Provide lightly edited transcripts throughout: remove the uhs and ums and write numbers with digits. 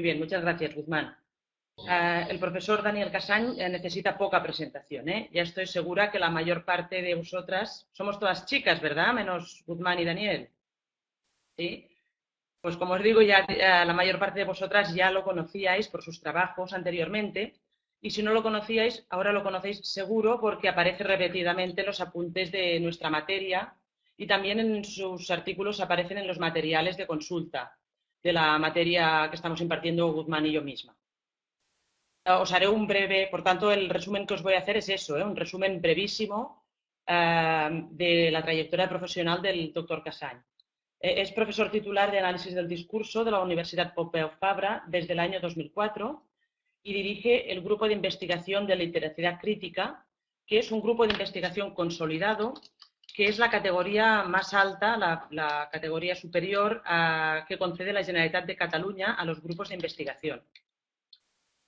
Muy bien, muchas gracias, Guzmán. El profesor Daniel Casañ necesita poca presentación, ¿eh? Ya estoy segura que la mayor parte de vosotras, somos todas chicas, ¿verdad? Menos Guzmán y Daniel. ¿Sí? Pues como os digo, ya la mayor parte de vosotras ya lo conocíais por sus trabajos anteriormente, y si no lo conocíais, ahora lo conocéis seguro porque aparece repetidamente en los apuntes de nuestra materia y también en sus artículos aparecen en los materiales de consulta de la materia que estamos impartiendo Guzmán y yo misma. Os haré un breve, por tanto, el resumen que os voy a hacer es eso, un resumen brevísimo de la trayectoria profesional del doctor Casañ. Es profesor titular de análisis del discurso de la Universidad Pompeu Fabra desde el año 2004 y dirige el grupo de investigación de literatura crítica, que es un grupo de investigación consolidado, que es la categoría más alta, la categoría superior que concede la Generalitat de Cataluña a los grupos de investigación.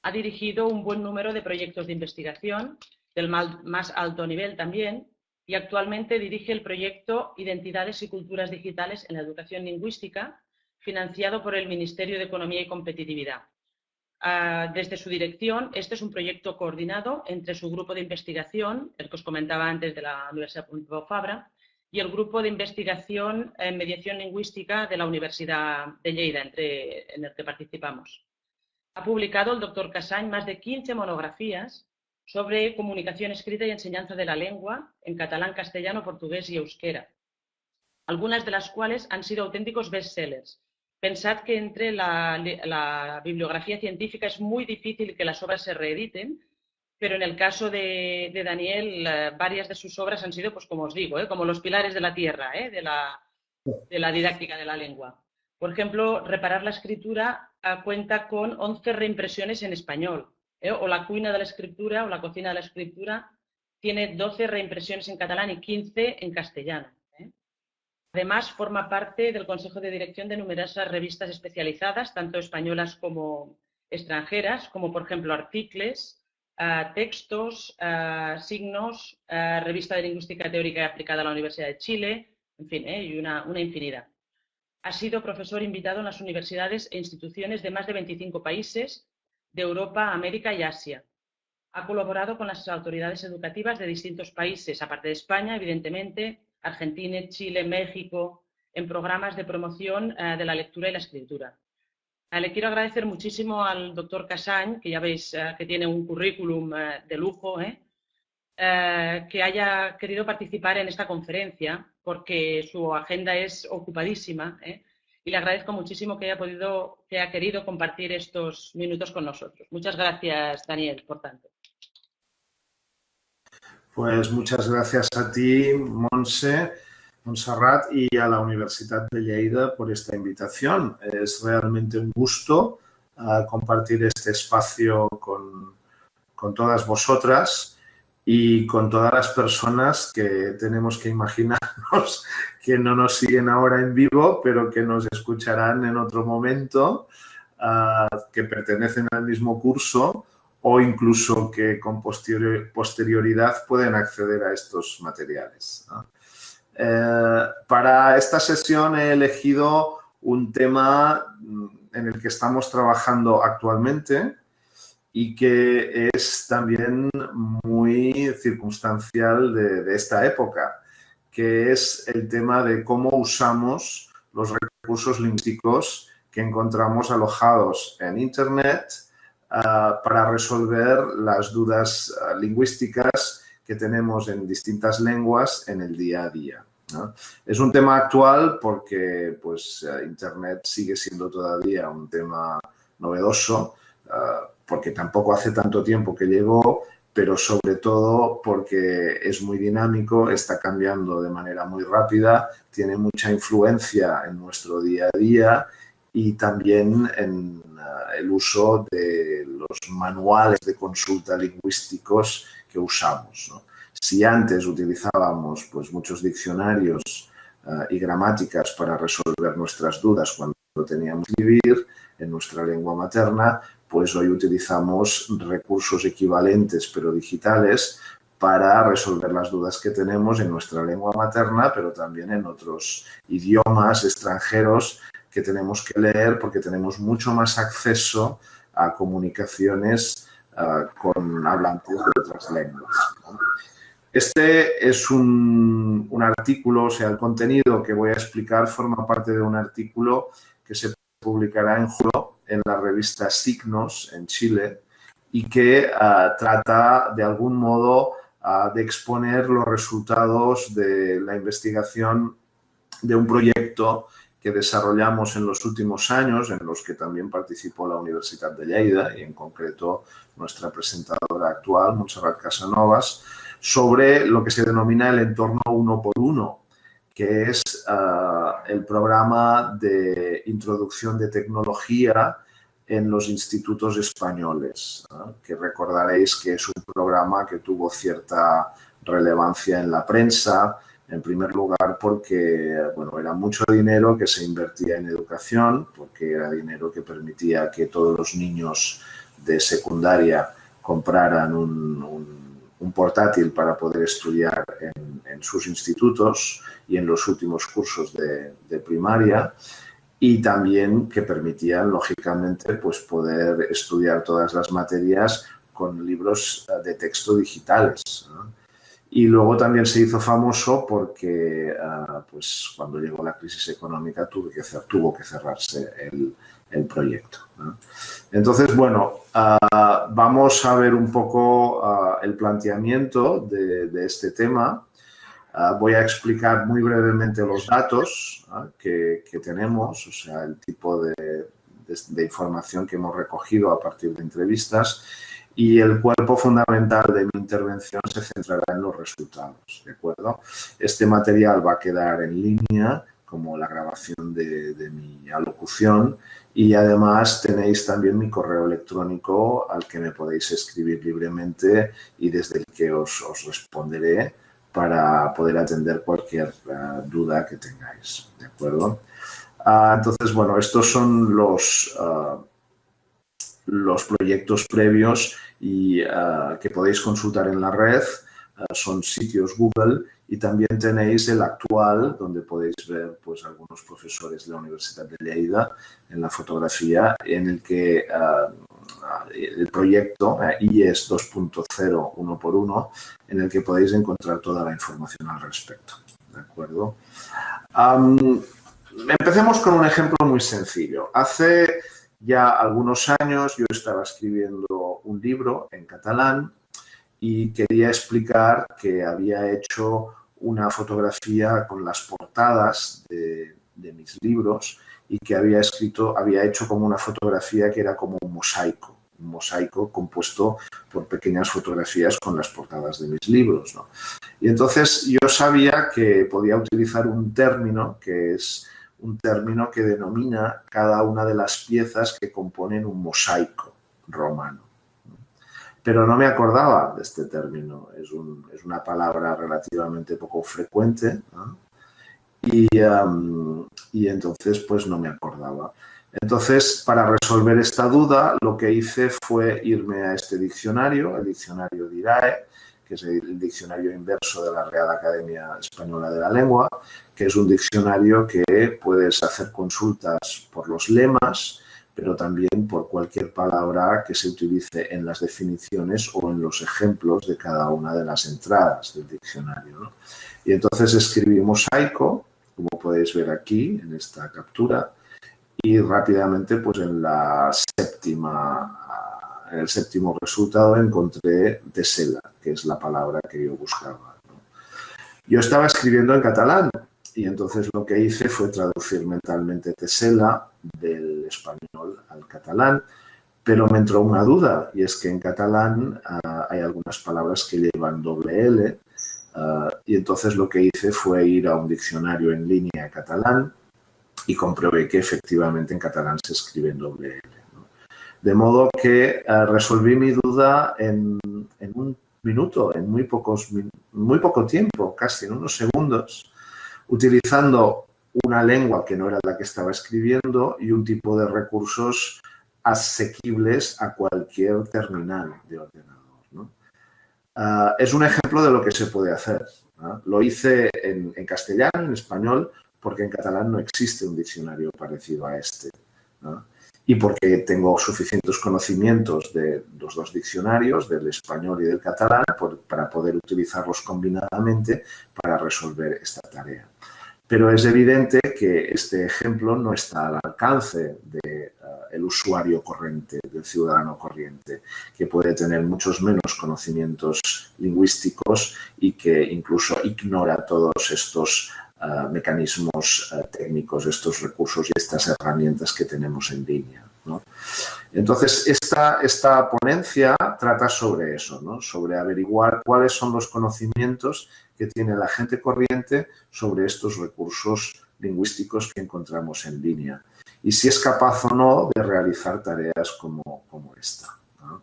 Ha dirigido un buen número de proyectos de investigación, del más alto nivel también, y actualmente dirige el proyecto Identidades y Culturas Digitales en la Educación Lingüística, financiado por el Ministerio de Economía y Competitividad. Desde su dirección, este es un proyecto coordinado entre su grupo de investigación, el que os comentaba antes de la Universidad Pompeu Fabra, y el grupo de investigación en mediación lingüística de la Universidad de Lleida, en el que participamos. Ha publicado el doctor Casañ más de 15 monografías sobre comunicación escrita y enseñanza de la lengua en catalán, castellano, portugués y euskera, algunas de las cuales han sido auténticos bestsellers. Pensad que entre la bibliografía científica es muy difícil que las obras se reediten, pero en el caso de Daniel, varias de sus obras han sido, pues como os digo, como los pilares de la tierra, de la didáctica de la lengua. Por ejemplo, Reparar la escritura cuenta con 11 reimpresiones en español, o La cuina de la escritura o La cocina de la escritura tiene 12 reimpresiones en catalán y 15 en castellano. Además, forma parte del consejo de dirección de numerosas revistas especializadas, tanto españolas como extranjeras, como por ejemplo Articles, Textos, Signos, Revista de Lingüística Teórica y Aplicada a la Universidad de Chile, en fin, y una infinidad. Ha sido profesor invitado en las universidades e instituciones de más de 25 países de Europa, América y Asia. Ha colaborado con las autoridades educativas de distintos países, aparte de España, evidentemente, Argentina, Chile, México, en programas de promoción de la lectura y la escritura. Le quiero agradecer muchísimo al doctor Casañ, que ya veis que tiene un currículum de lujo, que haya querido participar en esta conferencia, porque su agenda es ocupadísima, y le agradezco muchísimo que haya querido compartir estos minutos con nosotros. Muchas gracias, Daniel, por tanto. Pues muchas gracias a ti, Montserrat, y a la Universidad de Lleida por esta invitación. Es realmente un gusto compartir este espacio con todas vosotras y con todas las personas que tenemos que imaginarnos que no nos siguen ahora en vivo, pero que nos escucharán en otro momento, que pertenecen al mismo curso o incluso que con posterioridad pueden acceder a estos materiales, ¿no? Para esta sesión he elegido un tema en el que estamos trabajando actualmente y que es también muy circunstancial de esta época, que es el tema de cómo usamos los recursos lingüísticos que encontramos alojados en Internet para resolver las dudas lingüísticas que tenemos en distintas lenguas en el día a día, ¿no? Es un tema actual porque pues, Internet sigue siendo todavía un tema novedoso, porque tampoco hace tanto tiempo que llegó, pero sobre todo porque es muy dinámico, está cambiando de manera muy rápida, tiene mucha influencia en nuestro día a día y también en el uso de los manuales de consulta lingüísticos que usamos, ¿no? Si antes utilizábamos pues, muchos diccionarios y gramáticas para resolver nuestras dudas cuando teníamos que escribir en nuestra lengua materna, pues hoy utilizamos recursos equivalentes pero digitales para resolver las dudas que tenemos en nuestra lengua materna, pero también en otros idiomas extranjeros que tenemos que leer porque tenemos mucho más acceso a comunicaciones con hablantes de otras lenguas, ¿no? Este es un artículo, o sea, el contenido que voy a explicar forma parte de un artículo que se publicará en julio en la revista Signos en Chile y que trata de algún modo de exponer los resultados de la investigación de un proyecto que desarrollamos en los últimos años, en los que también participó la Universidad de Lleida y en concreto nuestra presentadora actual, Montserrat Casanovas, sobre lo que se denomina el entorno 1x1, que es el programa de introducción de tecnología en los institutos españoles, que recordaréis que es un programa que tuvo cierta relevancia en la prensa, en primer lugar porque bueno, era mucho dinero que se invertía en educación, porque era dinero que permitía que todos los niños de secundaria compraran un portátil para poder estudiar en sus institutos y en los últimos cursos de primaria, y también que permitían, lógicamente, pues poder estudiar todas las materias con libros de texto digitales, ¿no? Y luego también se hizo famoso porque pues cuando llegó la crisis económica tuvo que cerrarse el proyecto, ¿no? Entonces, bueno, vamos a ver un poco el planteamiento de este tema. Voy a explicar muy brevemente los datos que tenemos, o sea, el tipo de información que hemos recogido a partir de entrevistas, y el cuerpo fundamental de mi intervención se centrará en los resultados, ¿de acuerdo? Este material va a quedar en línea como la grabación de mi alocución, y además tenéis también mi correo electrónico al que me podéis escribir libremente y desde el que os responderé para poder atender cualquier duda que tengáis, ¿de acuerdo? Entonces, bueno, estos son los proyectos previos y que podéis consultar en la red. Son sitios Google, y también tenéis el actual, donde podéis ver pues algunos profesores de la Universidad de Lleida en la fotografía, en el que el proyecto IES 2.0 1x1, en el que podéis encontrar toda la información al respecto, ¿de acuerdo? Empecemos con un ejemplo muy sencillo. Hace ya algunos años yo estaba escribiendo un libro en catalán y quería explicar que había hecho una fotografía con las portadas de mis libros y que había hecho como una fotografía que era como un mosaico compuesto por pequeñas fotografías con las portadas de mis libros, ¿no? Y entonces yo sabía que podía utilizar un término que es un término que denomina cada una de las piezas que componen un mosaico romano. Pero no me acordaba de este término. Es una palabra relativamente poco frecuente, ¿no? Y entonces pues no me acordaba. Entonces, para resolver esta duda, lo que hice fue irme a este diccionario, el diccionario DIRAE, que es el diccionario inverso de la Real Academia Española de la Lengua, que es un diccionario que puedes hacer consultas por los lemas, pero también por cualquier palabra que se utilice en las definiciones o en los ejemplos de cada una de las entradas del diccionario, ¿no? Y entonces escribí mosaico, como podéis ver aquí en esta captura, y rápidamente pues en el séptimo resultado encontré tesela, que es la palabra que yo buscaba, ¿no? Yo estaba escribiendo en catalán y entonces lo que hice fue traducir mentalmente tesela del español al catalán, pero me entró una duda, y es que en catalán hay algunas palabras que llevan doble L, y entonces lo que hice fue ir a un diccionario en línea catalán y comprobé que efectivamente en catalán se escribe en doble L, ¿no? De modo que resolví mi duda en un minuto, en muy poco tiempo, casi en unos segundos, utilizando una lengua que no era la que estaba escribiendo y un tipo de recursos asequibles a cualquier terminal de ordenador, ¿no? Es un ejemplo de lo que se puede hacer, ¿no? Lo hice en castellano, en español, porque en catalán no existe un diccionario parecido a este, ¿no? Y porque tengo suficientes conocimientos de los dos diccionarios, del español y del catalán, para poder utilizarlos combinadamente para resolver esta tarea. Pero es evidente que este ejemplo no está al alcance del usuario corriente, del ciudadano corriente, que puede tener muchos menos conocimientos lingüísticos y que incluso ignora todos estos mecanismos técnicos, estos recursos y estas herramientas que tenemos en línea, ¿no? Entonces, esta ponencia trata sobre eso, ¿no? Sobre averiguar cuáles son los conocimientos que tiene la gente corriente sobre estos recursos lingüísticos que encontramos en línea y si es capaz o no de realizar tareas como esta, ¿no?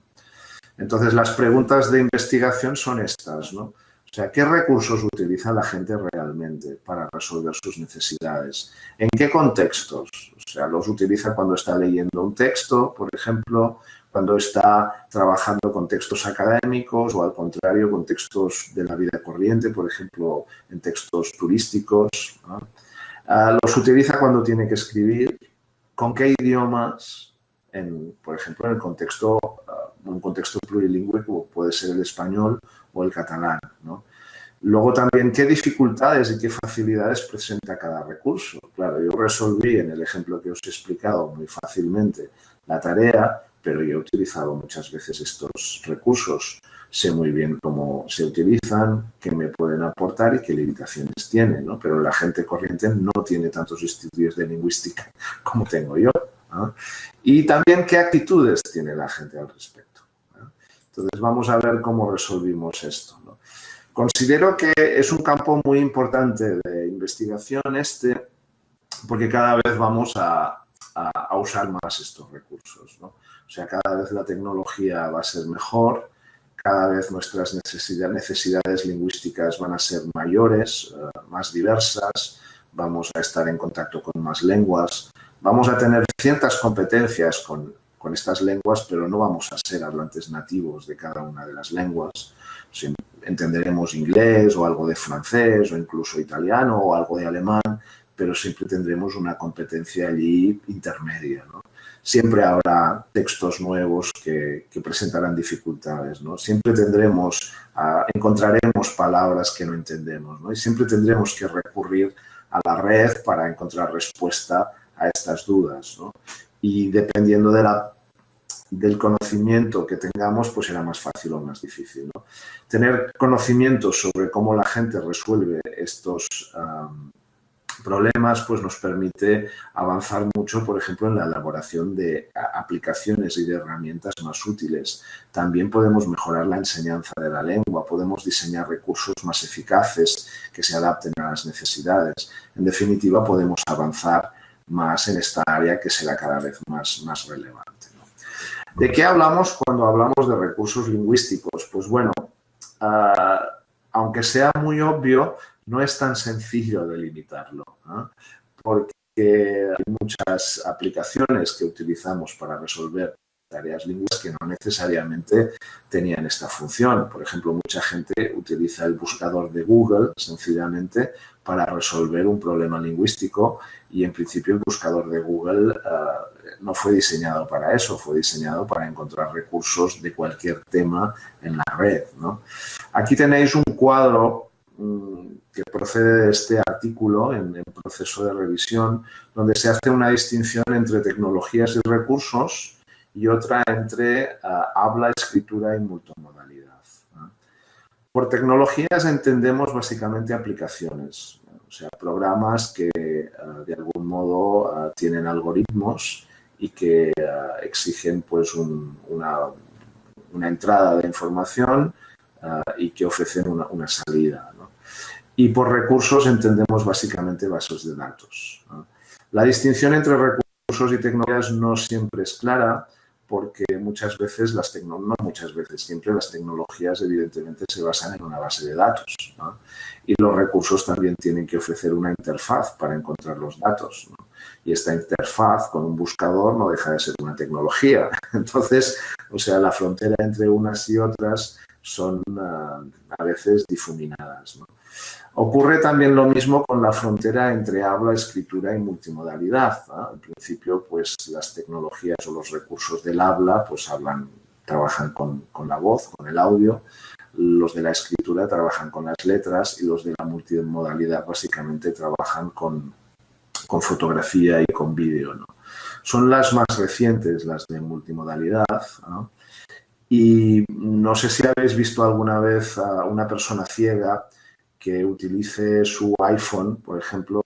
Entonces, las preguntas de investigación son estas, ¿no? O sea, ¿qué recursos utiliza la gente realmente para resolver sus necesidades? ¿En qué contextos? O sea, los utiliza cuando está leyendo un texto, por ejemplo, cuando está trabajando con textos académicos o, al contrario, con textos de la vida corriente, por ejemplo, en textos turísticos, ¿no? Los utiliza cuando tiene que escribir. ¿Con qué idiomas? Por ejemplo, en el contexto, un contexto plurilingüe como puede ser el español o el catalán, ¿no? Luego también, ¿qué dificultades y qué facilidades presenta cada recurso? Claro, yo resolví en el ejemplo que os he explicado muy fácilmente la tarea, pero yo he utilizado muchas veces estos recursos. Sé muy bien cómo se utilizan, qué me pueden aportar y qué limitaciones tienen, ¿no? Pero la gente corriente no tiene tantos estudios de lingüística como tengo yo, ¿no? Y también qué actitudes tiene la gente al respecto, ¿no? Entonces, vamos a ver cómo resolvimos esto, ¿no? Considero que es un campo muy importante de investigación porque cada vez vamos a usar más estos recursos, ¿no? O sea, cada vez la tecnología va a ser mejor, cada vez nuestras necesidades lingüísticas van a ser mayores, más diversas, vamos a estar en contacto con más lenguas, vamos a tener ciertas competencias con estas lenguas, pero no vamos a ser hablantes nativos de cada una de las lenguas. Entenderemos inglés o algo de francés o incluso italiano o algo de alemán, pero siempre tendremos una competencia allí intermedia, ¿no? Siempre habrá textos nuevos que presentarán dificultades, ¿no? Siempre encontraremos palabras que no entendemos, ¿no? Y siempre tendremos que recurrir a la red para encontrar respuesta a estas dudas, ¿no? Y dependiendo del conocimiento que tengamos, pues será más fácil o más difícil, ¿no? Tener conocimiento sobre cómo la gente resuelve estos problemas, pues nos permite avanzar mucho, por ejemplo, en la elaboración de aplicaciones y de herramientas más útiles. También podemos mejorar la enseñanza de la lengua, podemos diseñar recursos más eficaces que se adapten a las necesidades. En definitiva, podemos avanzar más en esta área que será cada vez más relevante, ¿no? ¿De qué hablamos cuando hablamos de recursos lingüísticos? Pues bueno, aunque sea muy obvio, no es tan sencillo delimitarlo, ¿no? Porque hay muchas aplicaciones que utilizamos para resolver tareas lingüísticas que no necesariamente tenían esta función. Por ejemplo, mucha gente utiliza el buscador de Google sencillamente para resolver un problema lingüístico y, en principio, el buscador de Google no fue diseñado para eso, fue diseñado para encontrar recursos de cualquier tema en la red, ¿no? Aquí tenéis un cuadro que procede de este artículo en el proceso de revisión, donde se hace una distinción entre tecnologías y recursos y otra entre habla, escritura y multimodalidad, ¿no? Por tecnologías entendemos básicamente aplicaciones, ¿no? O sea, programas que de algún modo tienen algoritmos y que exigen pues una entrada de información y que ofrecen una salida, ¿no? Y por recursos entendemos básicamente bases de datos, ¿no? La distinción entre recursos y tecnologías no siempre es clara porque muchas veces siempre las tecnologías evidentemente se basan en una base de datos, ¿no? Y los recursos también tienen que ofrecer una interfaz para encontrar los datos, ¿no? Y esta interfaz con un buscador no deja de ser una tecnología. Entonces, o sea, la frontera entre unas y otras son a veces difuminadas, ¿no? Ocurre también lo mismo con la frontera entre habla, escritura y multimodalidad, ¿no? En principio, pues las tecnologías o los recursos del habla pues trabajan con la voz, con el audio. Los de la escritura trabajan con las letras y los de la multimodalidad básicamente trabajan con fotografía y con vídeo, ¿no? Son las más recientes, las de multimodalidad, ¿no? Y no sé si habéis visto alguna vez a una persona ciega que utilice su iPhone, por ejemplo,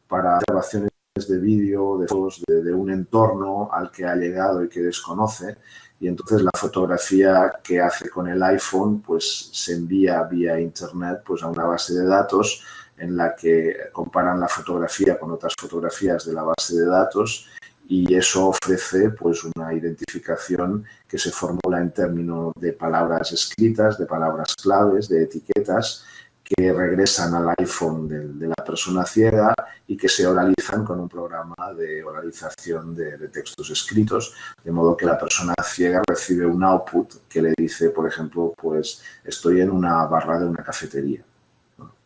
para grabaciones de vídeo, de fotos de un entorno al que ha llegado y que desconoce, y entonces la fotografía que hace con el iPhone pues se envía vía internet pues a una base de datos en la que comparan la fotografía con otras fotografías de la base de datos, y eso ofrece pues una identificación que se formula en términos de palabras escritas, de palabras claves, de etiquetas que regresan al iPhone de la persona ciega y que se oralizan con un programa de oralización de textos escritos, de modo que la persona ciega recibe un output que le dice, por ejemplo, pues estoy en una barra de una cafetería.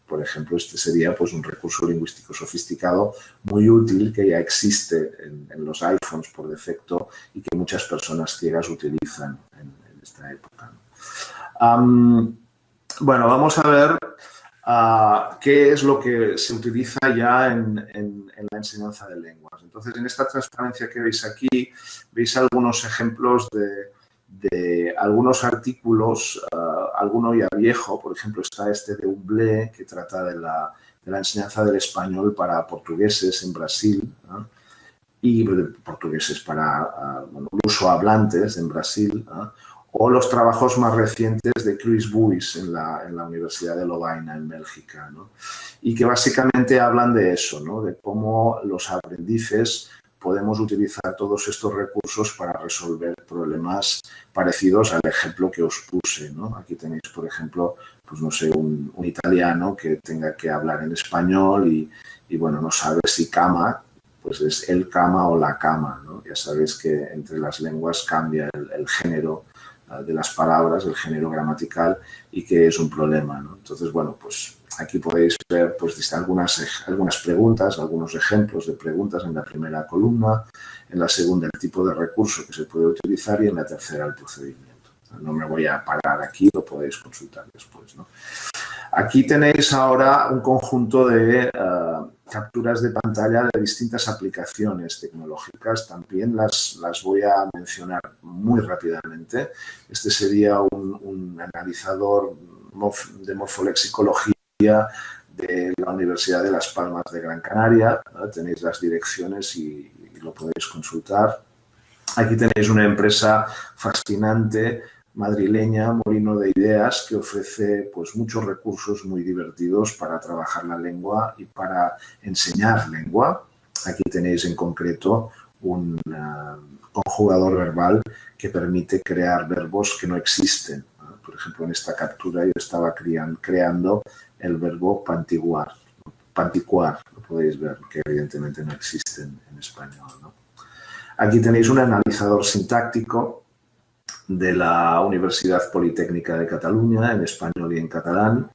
Por ejemplo, este sería pues un recurso lingüístico sofisticado muy útil que ya existe en los iPhones por defecto y que muchas personas ciegas utilizan en esta época, ¿no? Bueno, vamos a ver qué es lo que se utiliza ya en la enseñanza de lenguas. Entonces, en esta transparencia que veis aquí, veis algunos ejemplos de algunos artículos, alguno ya viejo. Por ejemplo, está este de Umblé, que trata de la enseñanza del español para portugueses en Brasil, ¿no? Y portugueses para lusohablantes en Brasil, ¿no? O los trabajos más recientes de Chris Buys en la Universidad de Lovaina, en Bélgica, ¿no? Y que básicamente hablan de eso, ¿no? De cómo los aprendices podemos utilizar todos estos recursos para resolver problemas parecidos al ejemplo que os puse, ¿no? Aquí tenéis, por ejemplo, pues no sé, un italiano que tenga que hablar en español y bueno, no sabe si cama, pues es el cama o la cama, ¿no? Ya sabéis que entre las lenguas cambia el género de las palabras, el género gramatical, y que es un problema, ¿no? Entonces, bueno, pues aquí podéis ver pues algunas preguntas, algunos ejemplos de preguntas en la primera columna, en la segunda el tipo de recurso que se puede utilizar y en la tercera el procedimiento. No me voy a parar aquí, lo podéis consultar después, ¿no? Aquí tenéis ahora un conjunto de capturas de pantalla de distintas aplicaciones tecnológicas. También las voy a mencionar muy rápidamente. Este sería un analizador de morfolexicología de la Universidad de Las Palmas de Gran Canaria, ¿no? Tenéis las direcciones y lo podéis consultar. Aquí tenéis una empresa fascinante madrileña, Molino de Ideas, que ofrece pues muchos recursos muy divertidos para trabajar la lengua y para enseñar lengua. Aquí tenéis en concreto un conjugador verbal que permite crear verbos que no existen. Por ejemplo, en esta captura yo estaba creando el verbo pantiguar. Panticuar, lo podéis ver, que evidentemente no existe en español, ¿no? Aquí tenéis un analizador sintáctico de la Universidad Politécnica de Cataluña, en español y en catalán,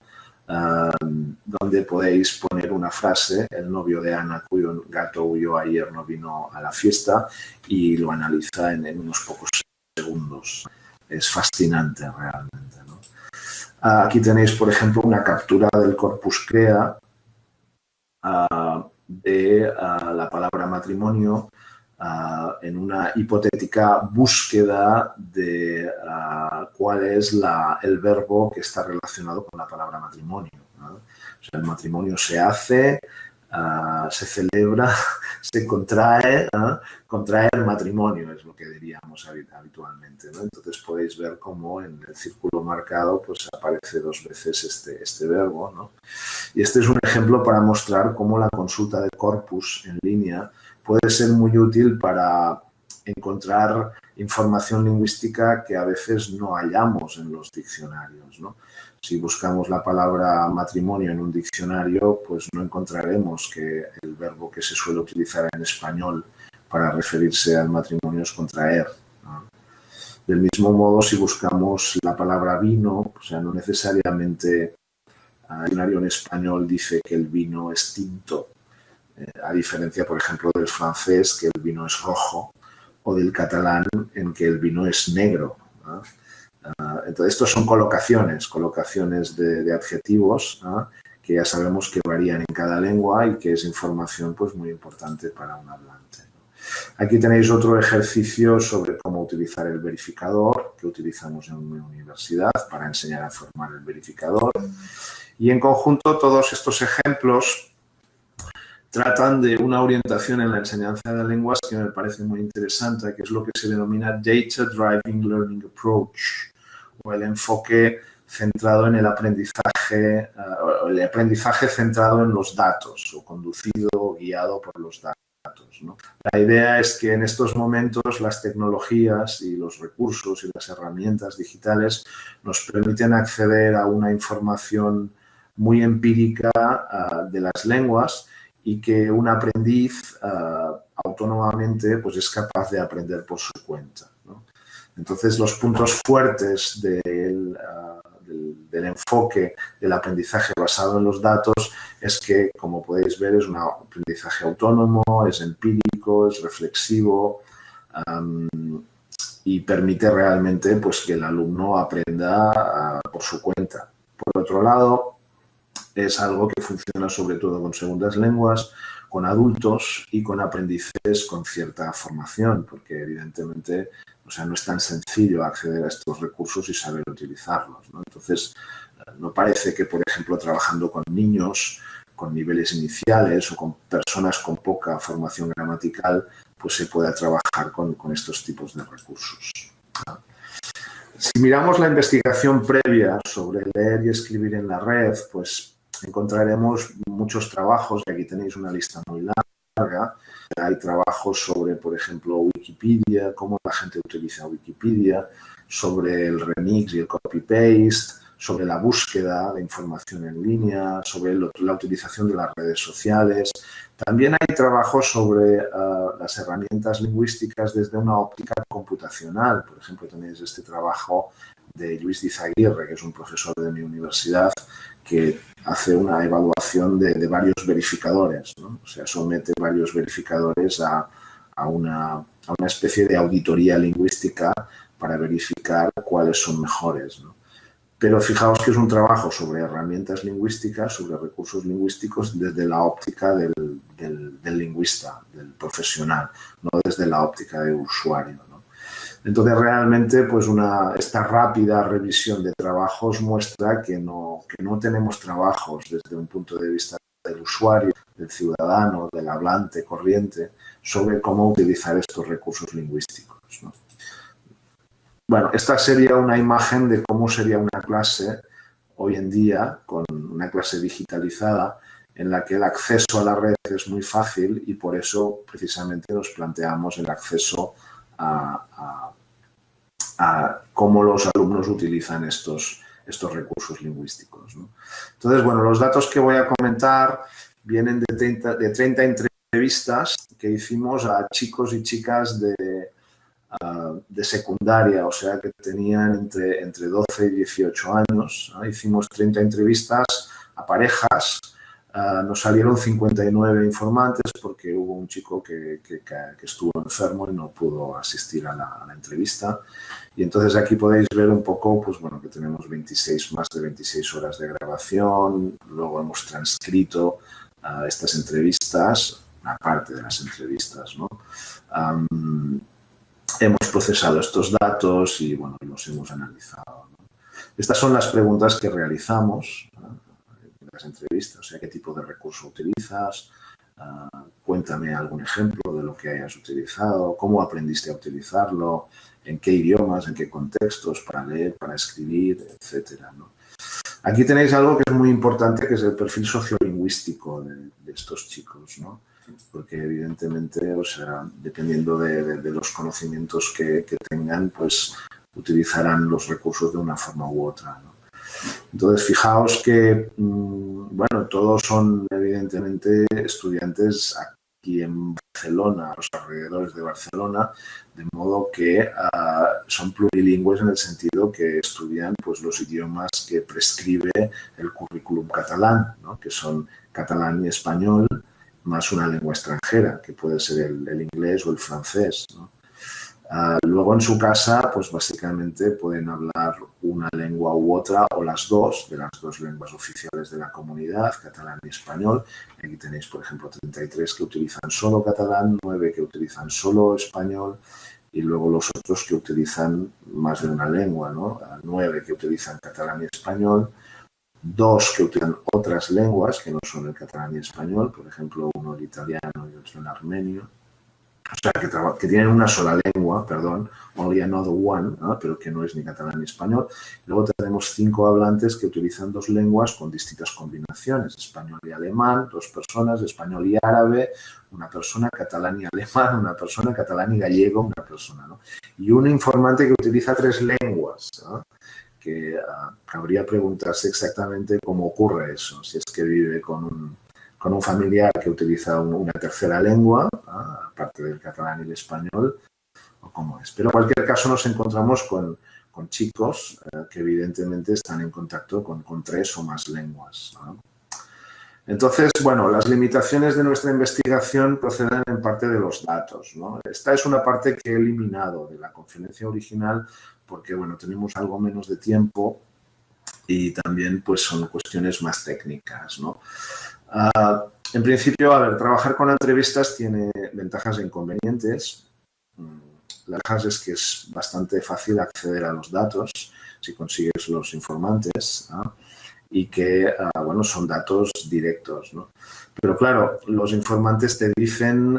donde podéis poner una frase: el novio de Ana, cuyo gato huyó ayer, no vino a la fiesta, y lo analiza en unos pocos segundos. Es fascinante realmente, ¿no? Aquí tenéis, por ejemplo, una captura del corpus crea de la palabra matrimonio, en una hipotética búsqueda de cuál es el verbo que está relacionado con la palabra matrimonio, ¿no? O sea, el matrimonio se hace, se celebra, se contrae, ¿no? Contraer matrimonio es lo que diríamos habitualmente, ¿no? Entonces podéis ver cómo en el círculo marcado pues aparece 2 veces este verbo, ¿no? Y este es un ejemplo para mostrar cómo la consulta de corpus en línea puede ser muy útil para encontrar información lingüística que a veces no hallamos en los diccionarios, ¿no? Si buscamos la palabra matrimonio en un diccionario, pues no encontraremos que el verbo que se suele utilizar en español para referirse al matrimonio es contraer, ¿no? Del mismo modo, si buscamos la palabra vino, o sea, no necesariamente el diccionario en español dice que el vino es tinto, a diferencia, por ejemplo, del francés, que el vino es rojo, o del catalán, en que el vino es negro, ¿no? Entonces, estos son colocaciones de adjetivos, ¿no?, que ya sabemos que varían en cada lengua y que es información pues muy importante para un hablante. Aquí tenéis otro ejercicio sobre cómo utilizar el verificador que utilizamos en mi universidad para enseñar a formar el verificador. Y en conjunto todos estos ejemplos tratan de una orientación en la enseñanza de lenguas que me parece muy interesante, que es lo que se denomina Data Driven Learning Approach, o el enfoque centrado en el aprendizaje centrado en los datos, o conducido o guiado por los datos, ¿no? La idea es que en estos momentos las tecnologías y los recursos y las herramientas digitales nos permiten acceder a una información muy empírica de las lenguas, y que un aprendiz autónomamente pues es capaz de aprender por su cuenta, ¿no? Entonces, los puntos fuertes del enfoque del aprendizaje basado en los datos es que, como podéis ver, es un aprendizaje autónomo, es empírico, es reflexivo, y permite realmente pues, que el alumno aprenda por su cuenta. Por otro lado, es algo que funciona sobre todo con segundas lenguas, con adultos y con aprendices con cierta formación, porque evidentemente, o sea, no es tan sencillo acceder a estos recursos y saber utilizarlos, ¿no? Entonces, no parece que, por ejemplo, trabajando con niños con niveles iniciales o con personas con poca formación gramatical, pues se pueda trabajar con estos tipos de recursos, ¿no? Si miramos la investigación previa sobre leer y escribir en la red, pues encontraremos muchos trabajos, y aquí tenéis una lista muy larga. Hay trabajos sobre, por ejemplo, Wikipedia, cómo la gente utiliza Wikipedia, sobre el remix y el copy-paste, sobre la búsqueda de información en línea, sobre la utilización de las redes sociales. También hay trabajos sobre las herramientas lingüísticas desde una óptica computacional. Por ejemplo, tenéis este trabajo de Luis Dizaguirre, que es un profesor de mi universidad, que hace una evaluación de varios verificadores, ¿no? O sea, somete varios verificadores a una especie de auditoría lingüística para verificar cuáles son mejores, ¿no? Pero fijaos que es un trabajo sobre herramientas lingüísticas, sobre recursos lingüísticos desde la óptica del lingüista, del profesional, no desde la óptica del usuario, ¿no? Entonces, realmente, pues esta rápida revisión de trabajos muestra que no tenemos trabajos desde un punto de vista del usuario, del ciudadano, del hablante corriente, sobre cómo utilizar estos recursos lingüísticos, ¿no? Bueno, esta sería una imagen de cómo sería una clase hoy en día, con una clase digitalizada, en la que el acceso a la red es muy fácil, y por eso precisamente nos planteamos el acceso a cómo los alumnos utilizan estos recursos lingüísticos, ¿no? Entonces, bueno, los datos que voy a comentar vienen de 30 entrevistas que hicimos a chicos y chicas de secundaria, o sea, que tenían entre 12 y 18 años, ¿no? Hicimos 30 entrevistas a parejas. Nos salieron 59 informantes porque hubo un chico que estuvo enfermo y no pudo asistir a la entrevista. Y entonces aquí podéis ver un poco, pues bueno, que tenemos más de 26 horas de grabación. Luego hemos transcrito estas entrevistas, aparte de las entrevistas, ¿no? Hemos procesado estos datos y, bueno, los hemos analizado, ¿no? Estas son las preguntas que realizamos, ¿no?, en las entrevistas. O sea, ¿qué tipo de recurso utilizas? Cuéntame algún ejemplo de lo que hayas utilizado. ¿Cómo aprendiste a utilizarlo? ¿En qué idiomas? ¿En qué contextos? ¿Para leer? ¿Para escribir? Etcétera, ¿no? Aquí tenéis algo que es muy importante, que es el perfil sociolingüístico de estos chicos, ¿no? Porque evidentemente, o sea, dependiendo de los conocimientos que tengan, pues utilizarán los recursos de una forma u otra, ¿no? Entonces, fijaos que, bueno, todos son evidentemente estudiantes aquí en Barcelona, a los alrededores de Barcelona, de modo que son plurilingües en el sentido que estudian pues, los idiomas que prescribe el currículum catalán, ¿no? Que son catalán y español, más una lengua extranjera, que puede ser el inglés o el francés, ¿no? Luego en su casa, pues básicamente pueden hablar una lengua u otra o las dos, de las dos lenguas oficiales de la comunidad, catalán y español. Aquí tenéis, por ejemplo, 33 que utilizan solo catalán, 9 que utilizan solo español y luego los otros que utilizan más de una lengua, ¿no? 9 que utilizan catalán y español, 2 que utilizan otras lenguas que no son el catalán y español, por ejemplo, uno el italiano y otro el armenio. O sea, que tienen una sola lengua, perdón, only another one, ¿no? Pero que no es ni catalán ni español. Luego tenemos 5 hablantes que utilizan 2 lenguas con distintas combinaciones, español y alemán, 2 personas, español y árabe, una persona, catalán y alemán, una persona, catalán y gallego, una persona, ¿no? Y un informante que utiliza 3 lenguas, ¿no? Que cabría preguntarse exactamente cómo ocurre eso, si es que vive con un familiar que utiliza una tercera lengua, aparte del catalán y el español, o cómo es. Pero en cualquier caso nos encontramos con chicos que evidentemente están en contacto con 3 o más lenguas, ¿no? Entonces, bueno, las limitaciones de nuestra investigación proceden en parte de los datos, ¿no? Esta es una parte que he eliminado de la conferencia original porque, bueno, tenemos algo menos de tiempo y también pues son cuestiones más técnicas, ¿no? En principio, a ver, trabajar con entrevistas tiene ventajas e inconvenientes. La ventaja es que es bastante fácil acceder a los datos si consigues los informantes, ¿no? Y que, bueno, son datos directos, ¿no? Pero claro, los informantes te dicen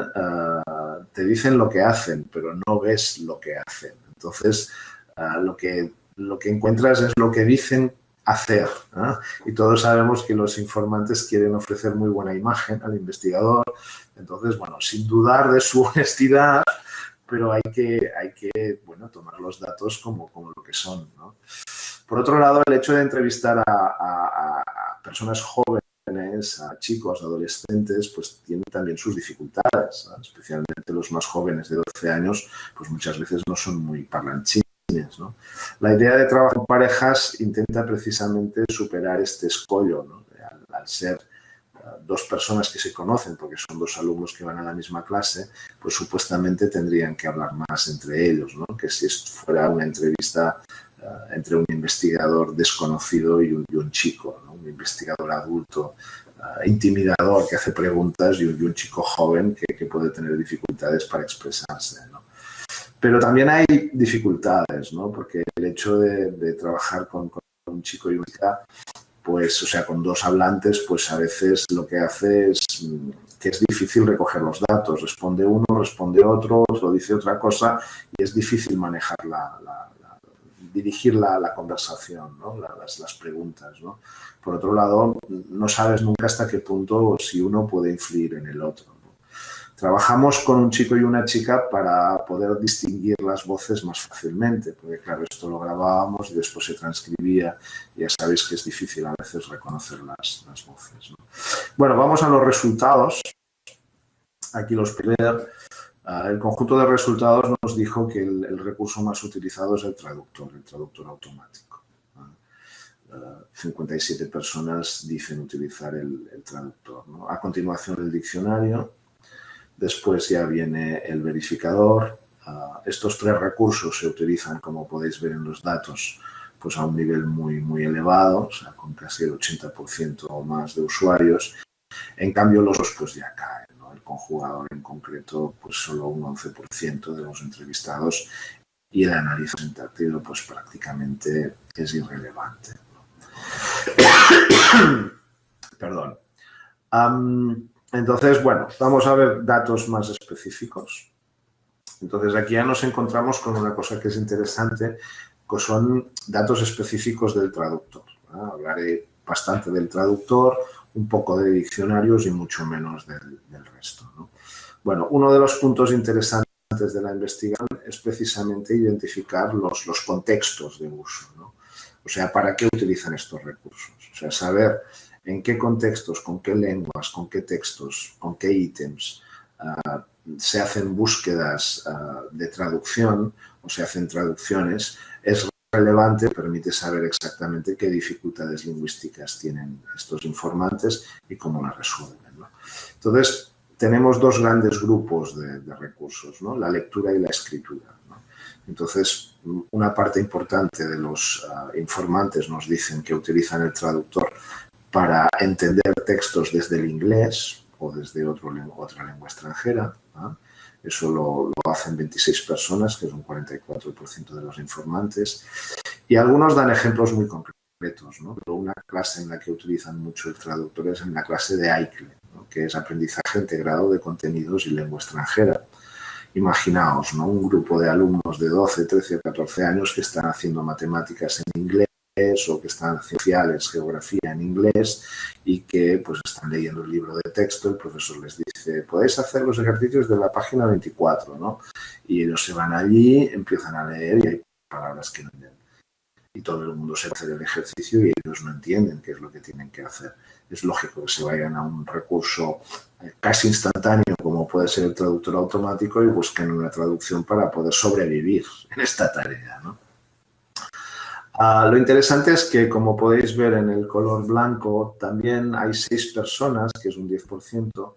lo que hacen, pero no ves lo que hacen. Entonces, lo que encuentras es lo que dicen hacer, ¿eh? Y todos sabemos que los informantes quieren ofrecer muy buena imagen al investigador. Entonces, bueno, sin dudar de su honestidad, pero hay que bueno, tomar los datos como lo que son, ¿no? Por otro lado, el hecho de entrevistar a personas jóvenes, a chicos, adolescentes, pues tiene también sus dificultades, ¿no? Especialmente los más jóvenes de 12 años, pues muchas veces no son muy parlanchines, ¿no? La idea de trabajar con parejas intenta precisamente superar este escollo, ¿no? Al ser 2 personas que se conocen, porque son 2 alumnos que van a la misma clase, pues supuestamente tendrían que hablar más entre ellos, ¿no? Que si fuera una entrevista entre un investigador desconocido y un chico, ¿no? Un investigador adulto, intimidador, que hace preguntas y un chico joven que puede tener dificultades para expresarse, ¿no? Pero también hay dificultades, ¿no? Porque el hecho de trabajar con un chico y una chica, pues, o sea, con 2 hablantes, pues a veces lo que hace es que es difícil recoger los datos. Responde uno, responde otro, lo dice otra cosa y es difícil manejar dirigir la conversación, ¿no? Las preguntas, ¿no? Por otro lado, no sabes nunca hasta qué punto si uno puede influir en el otro, ¿no? Trabajamos con un chico y una chica para poder distinguir las voces más fácilmente, porque claro, esto lo grabábamos y después se transcribía y ya sabéis que es difícil a veces reconocer las voces, ¿no? Bueno, vamos a los resultados. Aquí los primero. El conjunto de resultados nos dijo que el recurso más utilizado es el traductor automático. 57 personas dicen utilizar el traductor, ¿no? A continuación el diccionario, después ya viene el verificador. Estos 3 recursos se utilizan, como podéis ver en los datos, pues a un nivel muy, muy elevado, o sea, con casi el 80% o más de usuarios. En cambio, los otros pues ya caen, ¿no? El conjugador en concreto, pues solo un 11% de los entrevistados y el análisis sintáctico pues prácticamente es irrelevante, ¿no? Perdón. Entonces, bueno, vamos a ver datos más específicos. Entonces, aquí ya nos encontramos con una cosa que es interesante, que son datos específicos del traductor, ¿no? Hablaré bastante del traductor, un poco de diccionarios y mucho menos del resto, ¿no? Bueno, uno de los puntos interesantes de la investigación es precisamente identificar los contextos de uso, ¿no? O sea, ¿para qué utilizan estos recursos? O sea, saber en qué contextos, con qué lenguas, con qué textos, con qué ítems se hacen búsquedas de traducción o se hacen traducciones, es relevante, permite saber exactamente qué dificultades lingüísticas tienen estos informantes y cómo las resuelven, ¿no? Entonces, tenemos dos grandes grupos de recursos, ¿no? La lectura y la escritura, ¿no? Entonces, una parte importante de los informantes nos dicen que utilizan el traductor para entender textos desde el inglés o desde otra lengua extranjera, ¿no? Eso lo hacen 26 personas, que es un 44% de los informantes. Y algunos dan ejemplos muy concretos, ¿no? Pero una clase en la que utilizan mucho el traductor es en la clase de AICLE, ¿no? Que es aprendizaje integrado de contenidos y lengua extranjera. Imaginaos, ¿no? Un grupo de alumnos de 12, 13 o 14 años que están haciendo matemáticas en inglés o que están haciendo sociales, geografía en inglés y que pues están leyendo el libro de texto. El profesor les dice, podéis hacer los ejercicios de la página 24, ¿no? Y ellos se van allí, empiezan a leer y hay palabras que no entienden. Y todo el mundo se va a hacer el ejercicio y ellos no entienden qué es lo que tienen que hacer. Es lógico que se vayan a un recurso casi instantáneo como puede ser el traductor automático y busquen una traducción para poder sobrevivir en esta tarea, ¿no? Lo interesante es que, como podéis ver en el color blanco, también hay 6 personas, que es un 10%,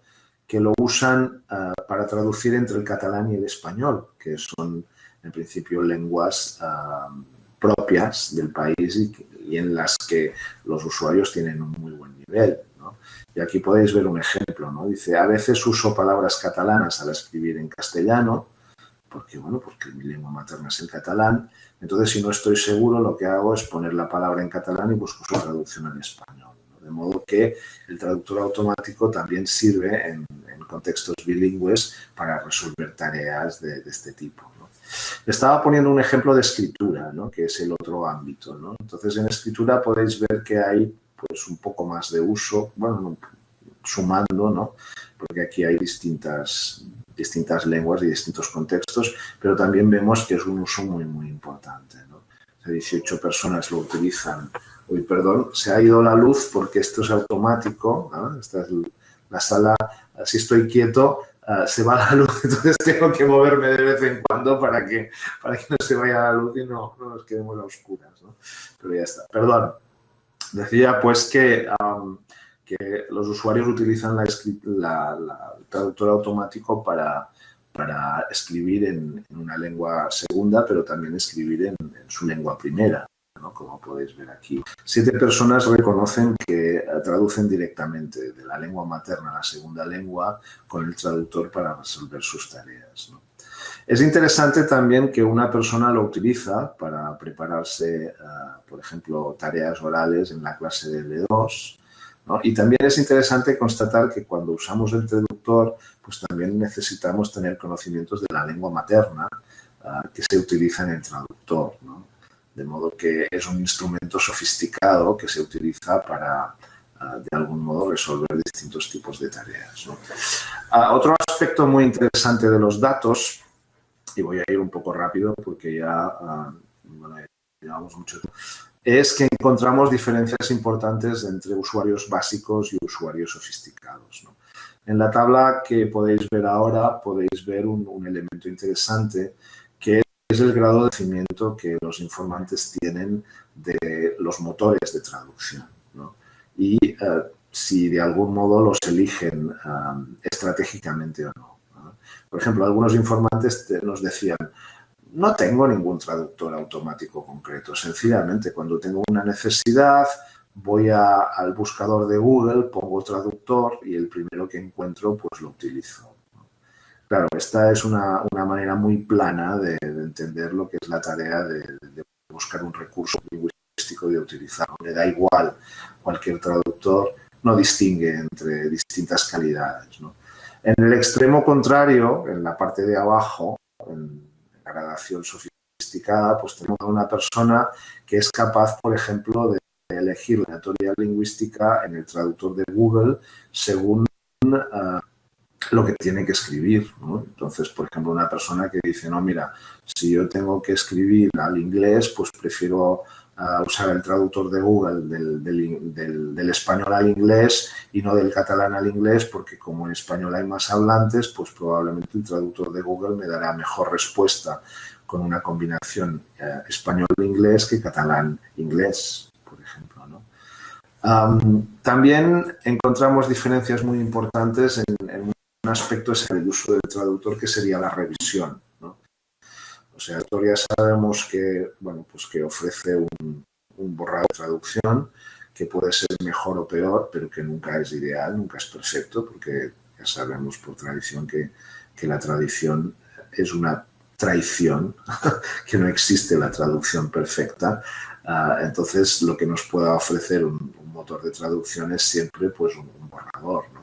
que lo usan para traducir entre el catalán y el español, que son, en principio, lenguas propias del país y en las que los usuarios tienen un muy buen nivel, ¿no? Y aquí podéis ver un ejemplo, ¿no? Dice, a veces uso palabras catalanas al escribir en castellano, porque mi lengua materna es el catalán. Entonces, si no estoy seguro, lo que hago es poner la palabra en catalán y busco su traducción en español, ¿no? De modo que el traductor automático también sirve en contextos bilingües para resolver tareas de este tipo, ¿no? Estaba poniendo un ejemplo de escritura, ¿no? Que es el otro ámbito, ¿no? Entonces, en escritura podéis ver que hay pues un poco más de uso, bueno, sumando, ¿no? Porque aquí hay distintas lenguas y distintos contextos, pero también vemos que es un uso muy, muy importante, ¿no? O sea, 18 personas lo utilizan. Uy, perdón, se ha ido la luz porque esto es automático, ¿no? Esta es la sala, si estoy quieto, se va la luz, entonces tengo que moverme de vez en cuando para que no se vaya la luz y no nos quedemos a oscuras, ¿no? Pero ya está. Perdón. Decía pues que los usuarios utilizan el traductor automático para escribir en una lengua segunda, pero también escribir en su lengua primera, ¿no? Como podéis ver aquí. 7 personas reconocen que traducen directamente de la lengua materna a la segunda lengua con el traductor para resolver sus tareas, ¿no? Es interesante también que una persona lo utiliza para prepararse, por ejemplo, tareas orales en la clase de B2, ¿no? Y también es interesante constatar que cuando usamos el traductor, pues también necesitamos tener conocimientos de la lengua materna que se utiliza en el traductor, ¿no? De modo que es un instrumento sofisticado que se utiliza para, de algún modo, resolver distintos tipos de tareas, ¿no? Otro aspecto muy interesante de los datos, y voy a ir un poco rápido porque ya llevamos mucho tiempo, es que encontramos diferencias importantes entre usuarios básicos y usuarios sofisticados, ¿no? En la tabla que podéis ver ahora podéis ver un elemento interesante que es el grado de conocimiento que los informantes tienen de los motores de traducción, ¿no? Y si de algún modo los eligen estratégicamente o no, ¿no? Por ejemplo, algunos informantes nos decían, no tengo ningún traductor automático concreto. Sencillamente, cuando tengo una necesidad, voy al buscador de Google, pongo traductor y el primero que encuentro, pues lo utilizo. Claro, esta es una manera muy plana de entender lo que es la tarea de buscar un recurso lingüístico y de utilizarlo. Le da igual cualquier traductor, no distingue entre distintas calidades, ¿no? En el extremo contrario, en la parte de abajo, en la gradación sofisticada, pues tenemos a una persona que es capaz, por ejemplo, de elegir la aleatoria lingüística en el traductor de Google según lo que tiene que escribir, ¿no? Entonces, por ejemplo, una persona que dice, no, mira, si yo tengo que escribir al inglés, pues prefiero usar el traductor de Google del español al inglés y no del catalán al inglés, porque como en español hay más hablantes, pues probablemente el traductor de Google me dará mejor respuesta con una combinación español-inglés que catalán-inglés, por ejemplo, ¿no? También encontramos diferencias muy importantes en un aspecto es el uso del traductor, que sería la revisión, ¿no? O sea, ya sabemos que, bueno, pues que ofrece un borrado de traducción que puede ser mejor o peor, pero que nunca es ideal, nunca es perfecto, porque ya sabemos por tradición que la tradición es una traición, que no existe la traducción perfecta. Entonces, lo que nos pueda ofrecer un motor de traducción es siempre pues, un borrador, ¿no?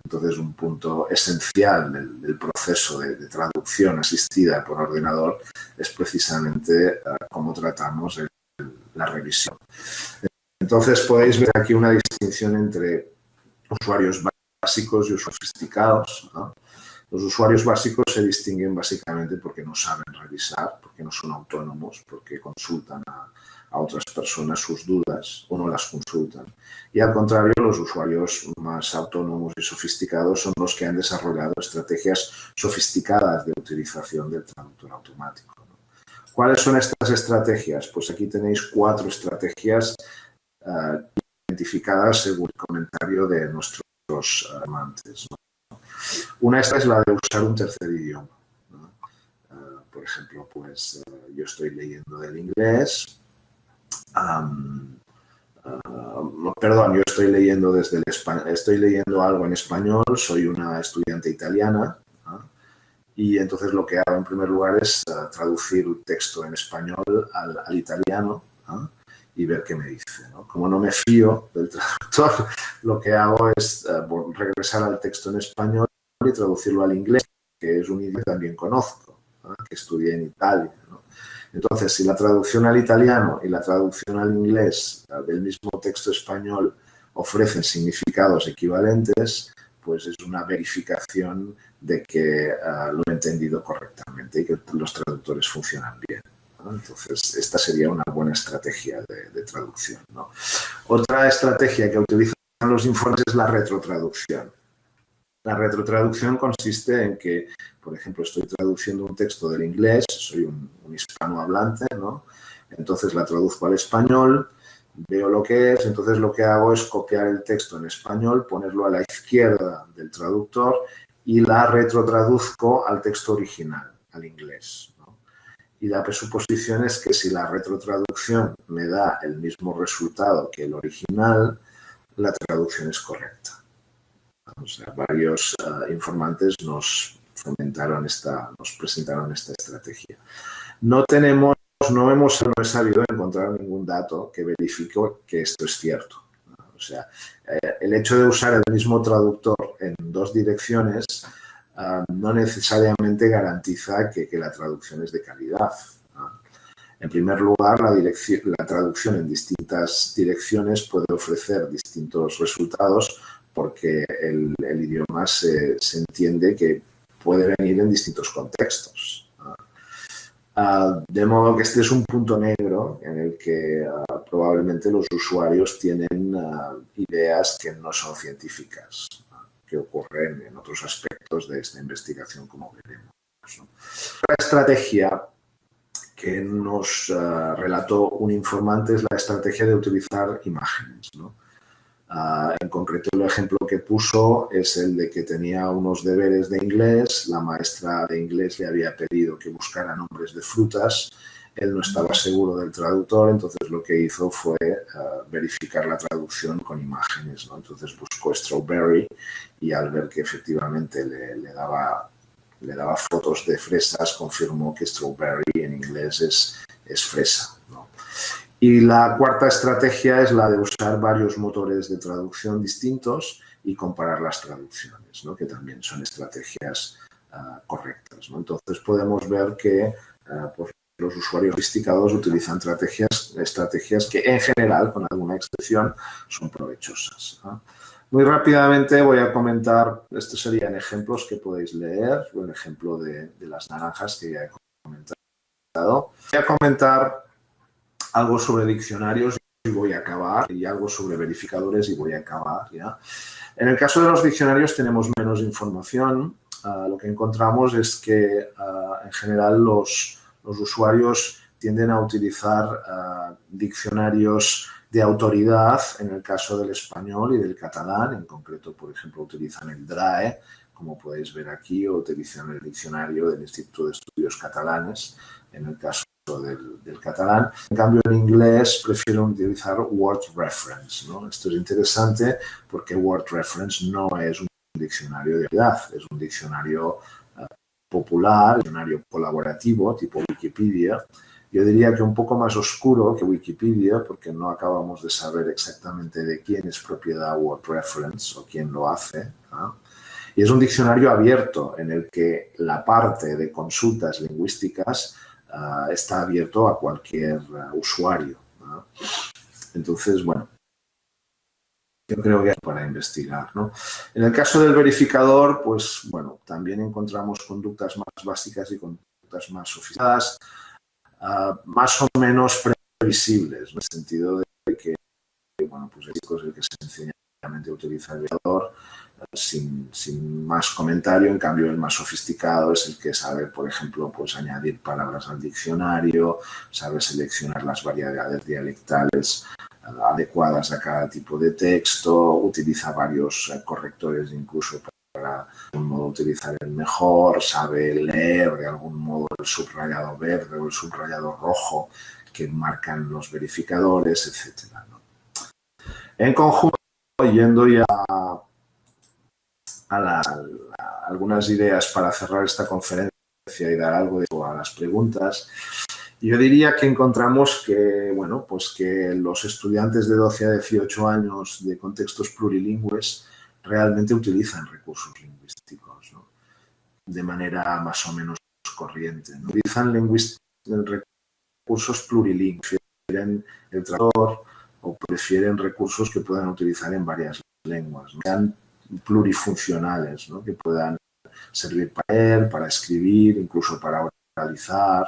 Entonces, un punto esencial del proceso de traducción asistida por ordenador es precisamente cómo tratamos la revisión. Entonces, podéis ver aquí una distinción entre usuarios básicos y usuarios sofisticados, ¿no? Los usuarios básicos se distinguen básicamente porque no saben revisar, porque no son autónomos, porque consultan a otras personas sus dudas o no las consultan. Y al contrario, los usuarios más autónomos y sofisticados son los que han desarrollado estrategias sofisticadas de utilización del traductor automático, ¿no? ¿Cuáles son estas estrategias? Pues aquí tenéis 4 estrategias identificadas según el comentario de nuestros amantes, ¿no? Una esta es la de usar un tercer idioma, ¿no? Por ejemplo, pues yo estoy leyendo del inglés, perdón, yo estoy leyendo desde el español, estoy leyendo algo en español, soy una estudiante italiana, ¿no? Y entonces lo que hago en primer lugar es traducir un texto en español al italiano, ¿no? Y ver qué me dice, ¿no? Como no me fío del traductor, lo que hago es regresar al texto en español y traducirlo al inglés, que es un idioma que también conozco, ¿no? Que estudié en Italia, ¿no? Entonces, si la traducción al italiano y la traducción al inglés del mismo texto español ofrecen significados equivalentes, pues es una verificación de que lo he entendido correctamente y que los traductores funcionan bien, ¿no? Entonces, esta sería una buena estrategia de traducción, ¿no? Otra estrategia que utilizan los informes es la retrotraducción. La retrotraducción consiste en que, por ejemplo, estoy traduciendo un texto del inglés, soy un hispanohablante, ¿no? Entonces la traduzco al español, veo lo que es, entonces lo que hago es copiar el texto en español, ponerlo a la izquierda del traductor y la retroduzco al texto original, al inglés, ¿no? Y la presuposición es que si la retrotraducción me da el mismo resultado que el original, la traducción es correcta. O sea, varios informantes nos presentaron esta estrategia. No he sabido encontrar ningún dato que verifique que esto es cierto. O sea, el hecho de usar el mismo traductor en 2 direcciones no necesariamente garantiza que la traducción es de calidad, ¿no? En primer lugar, la traducción en distintas direcciones puede ofrecer distintos resultados porque el idioma se entiende que puede venir en distintos contextos. De modo que este es un punto negro en el que probablemente los usuarios tienen ideas que no son científicas, que ocurren en otros aspectos de esta investigación, como veremos, ¿no? La estrategia que nos relató un informante es la estrategia de utilizar imágenes, ¿no? En concreto, el ejemplo que puso es el de que tenía unos deberes de inglés, la maestra de inglés le había pedido que buscara nombres de frutas, él no estaba seguro del traductor, entonces lo que hizo fue verificar la traducción con imágenes, ¿no? Entonces buscó strawberry y al ver que efectivamente le daba fotos de fresas, confirmó que strawberry en inglés es fresa, ¿no? Y la cuarta estrategia es la de usar varios motores de traducción distintos y comparar las traducciones, ¿no? Que también son estrategias correctas, ¿no? Entonces podemos ver que pues los usuarios sofisticados utilizan estrategias que en general, con alguna excepción, son provechosas, ¿no? Muy rápidamente voy a comentar, estos serían ejemplos que podéis leer, un ejemplo de las naranjas que ya he comentado. Voy a comentar algo sobre diccionarios y voy a acabar, y algo sobre verificadores y voy a acabar, ¿ya? En el caso de los diccionarios tenemos menos información. Lo que encontramos es que en general los usuarios tienden a utilizar diccionarios de autoridad, en el caso del español y del catalán. En concreto, por ejemplo, utilizan el DRAE, como podéis ver aquí, o utilizan el diccionario del Instituto de Estudios Catalanes, en el caso del catalán. En cambio, en inglés prefieren utilizar Word Reference, ¿no? Esto es interesante porque Word Reference no es un diccionario de calidad, es un diccionario popular, un diccionario colaborativo tipo Wikipedia. Yo diría que un poco más oscuro que Wikipedia, porque no acabamos de saber exactamente de quién es propiedad Word Reference o quién lo hace, ¿no? Y es un diccionario abierto en el que la parte de consultas lingüísticas está abierto a cualquier usuario, ¿no? Entonces, bueno, yo creo que es para investigar, ¿no? En el caso del verificador, pues, bueno, también encontramos conductas más básicas y conductas más sofisticadas, más o menos previsibles, en el sentido de que, bueno, pues el que sencillamente utiliza el verificador sin más comentario. En cambio, el más sofisticado es el que sabe, por ejemplo, pues añadir palabras al diccionario, sabe seleccionar las variedades dialectales adecuadas a cada tipo de texto, utiliza varios correctores incluso para de algún modo utilizar el mejor, sabe leer de algún modo el subrayado verde o el subrayado rojo que marcan los verificadores, etcétera, ¿no? En conjunto, yendo ya a algunas ideas para cerrar esta conferencia y dar algo de a las preguntas, yo diría que encontramos que, bueno, pues que los estudiantes de 12 a 18 años de contextos plurilingües realmente utilizan recursos lingüísticos, ¿no? De manera más o menos corriente, ¿no? Utilizan recursos plurilingües, prefieren el traductor o prefieren recursos que puedan utilizar en varias lenguas, ¿no? Sean plurifuncionales, ¿no? Que puedan servir para leer, para escribir, incluso para oralizar.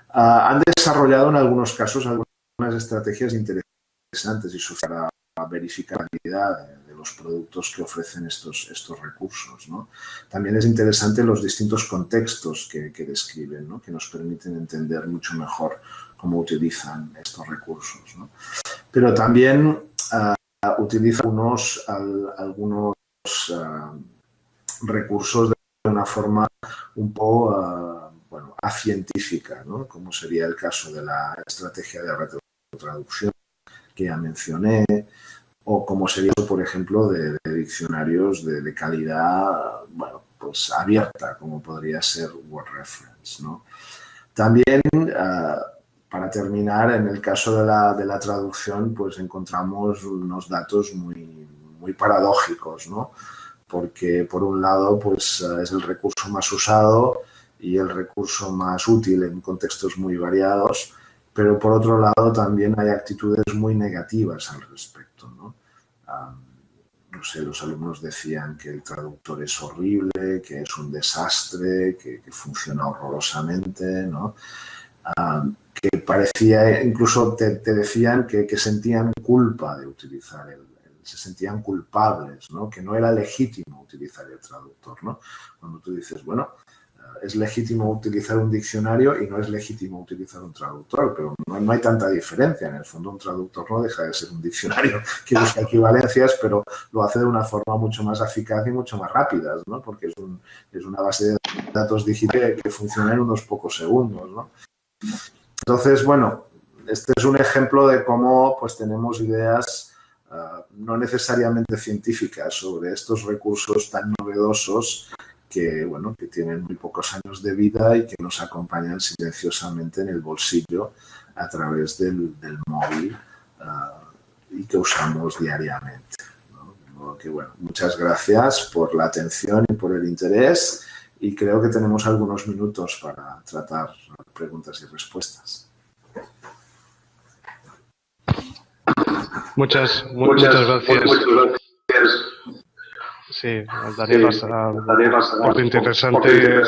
Han desarrollado en algunos casos algunas estrategias interesantes y para verificar la calidad de los productos que ofrecen estos recursos, ¿no? También es interesante los distintos contextos que describen, ¿no? Que nos permiten entender mucho mejor cómo utilizan estos recursos, ¿no? Pero también utiliza algunos recursos de una forma un poco bueno, acientífica, ¿no? Como sería el caso de la estrategia de retrotraducción que ya mencioné, o como sería, por ejemplo, de diccionarios de calidad, bueno, pues abierta, como podría ser Word Reference, ¿no? También, para terminar, en el caso de la traducción, pues encontramos unos datos muy paradójicos, ¿no? Porque, por un lado, pues es el recurso más usado y el recurso más útil en contextos muy variados, pero, por otro lado, también hay actitudes muy negativas al respecto, ¿no? No sé, los alumnos decían que el traductor es horrible, que es un desastre, que funciona horrorosamente, ¿no? Que parecía, incluso te decían que sentían culpa de utilizar se sentían culpables, ¿no? Que no era legítimo utilizar el traductor, ¿no? Cuando tú dices, bueno, es legítimo utilizar un diccionario y no es legítimo utilizar un traductor, pero no hay tanta diferencia. En el fondo, un traductor no deja de ser un diccionario que busca equivalencias, pero lo hace de una forma mucho más eficaz y mucho más rápida, ¿no? Porque es una base de datos digital que funciona en unos pocos segundos, ¿no? Entonces, bueno, este es un ejemplo de cómo pues tenemos ideas no necesariamente científicas sobre estos recursos tan novedosos que, bueno, que tienen muy pocos años de vida y que nos acompañan silenciosamente en el bolsillo a través del móvil y que usamos diariamente, ¿no? Que, bueno, muchas gracias por la atención y por el interés, y creo que tenemos algunos minutos para tratar preguntas y respuestas. Muchas gracias. Sí, Daniel, por lo interesante